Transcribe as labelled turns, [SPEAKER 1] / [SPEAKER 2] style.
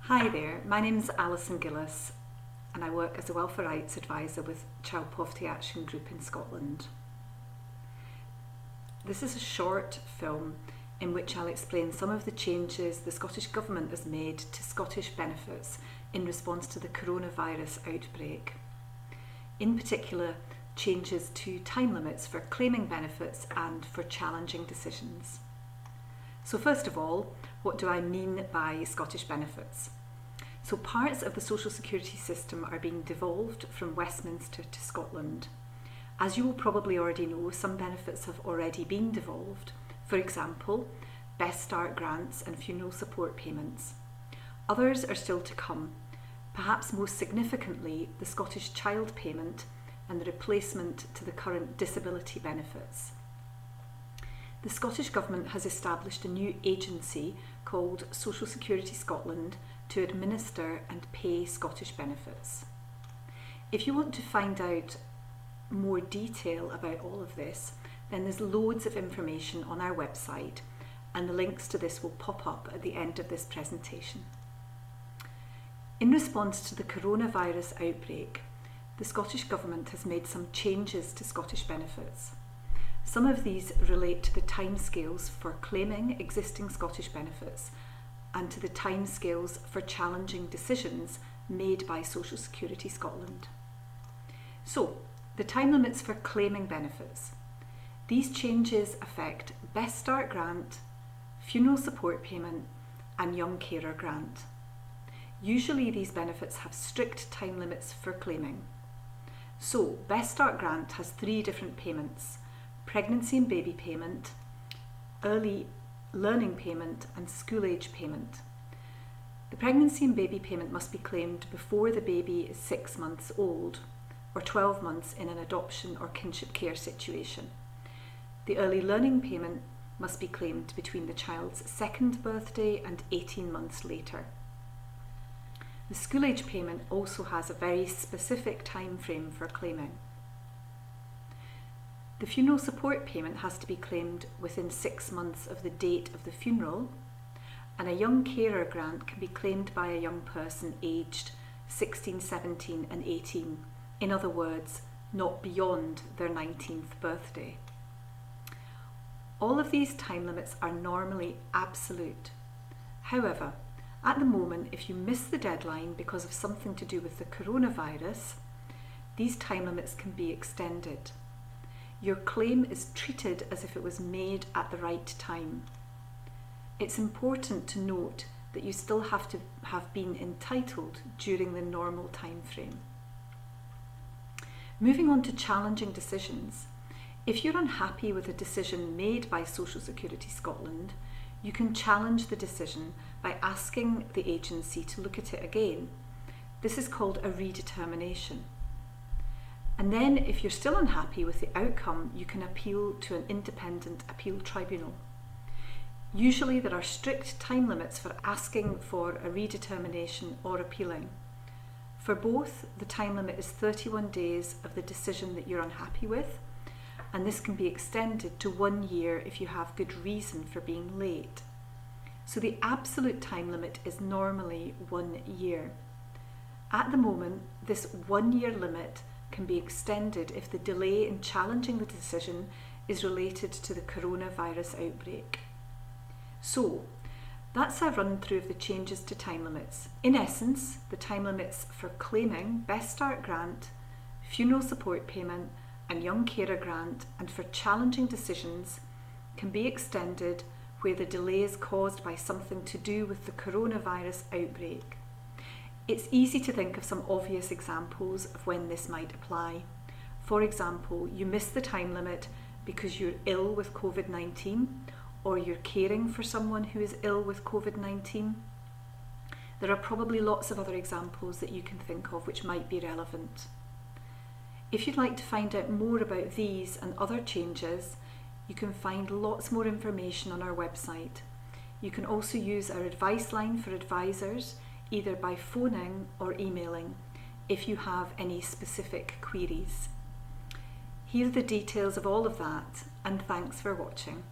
[SPEAKER 1] Hi there, my name is Alison Gillis and I work as a welfare rights advisor with Child Poverty Action Group in Scotland. This is a short film in which I'll explain some of the changes the Scottish Government has made to Scottish benefits in response to the coronavirus outbreak. In particular, changes to time limits for claiming benefits and for challenging decisions. So first of all, what do I mean by Scottish benefits? So parts of the social security system are being devolved from Westminster to Scotland. As you will probably already know, some benefits have already been devolved. For example, Best Start grants and funeral support payments. Others are still to come, perhaps most significantly the Scottish Child Payment and the replacement to the current disability benefits. The Scottish Government has established a new agency called Social Security Scotland to administer and pay Scottish benefits. If you want to find out more detail about all of this, then there's loads of information on our website, and the links to this will pop up at the end of this presentation. In response to the coronavirus outbreak, the Scottish Government has made some changes to Scottish benefits. Some of these relate to the timescales for claiming existing Scottish benefits and to the timescales for challenging decisions made by Social Security Scotland. So, the time limits for claiming benefits. These changes affect Best Start grant, funeral support payment and young carer grant. Usually these benefits have strict time limits for claiming. So, Best Start grant has 3 different payments: pregnancy and baby payment, early learning payment and school age payment. The pregnancy and baby payment must be claimed before the baby is 6 months old or 12 months in an adoption or kinship care situation. The early learning payment must be claimed between the child's 2nd birthday and 18 months later. The school age payment also has a very specific time frame for claiming. The funeral support payment has to be claimed within 6 months of the date of the funeral, and a young carer grant can be claimed by a young person aged 16, 17 and 18, in other words, not beyond their 19th birthday. All of these time limits are normally absolute. However, at the moment, if you miss the deadline because of something to do with the coronavirus, these time limits can be extended. Your claim is treated as if it was made at the right time. It's important to note that you still have to have been entitled during the normal time frame. Moving on to challenging decisions. If you're unhappy with a decision made by Social Security Scotland, you can challenge the decision by asking the agency to look at it again. This is called a redetermination. And then, if you're still unhappy with the outcome, you can appeal to an independent appeal tribunal. Usually there are strict time limits for asking for a redetermination or appealing. For both, the time limit is 31 days of the decision that you're unhappy with, and this can be extended to 1 year if you have good reason for being late. So the absolute time limit is normally 1 year. At the moment, this 1 year limit can be extended if the delay in challenging the decision is related to the coronavirus outbreak. So, that's a run through of the changes to time limits. In essence, the time limits for claiming Best Start grant, funeral support payment and young carer grant, and for challenging decisions can be extended where the delay is caused by something to do with the coronavirus outbreak. It's easy to think of some obvious examples of when this might apply. For example, you miss the time limit because you're ill with COVID-19 or you're caring for someone who is ill with COVID-19. There are probably lots of other examples that you can think of which might be relevant. If you'd like to find out more about these and other changes, you can find lots more information on our website. You can also use our advice line for advisors, either by phoning or emailing, if you have any specific queries. Here are the details of all of that, and thanks for watching.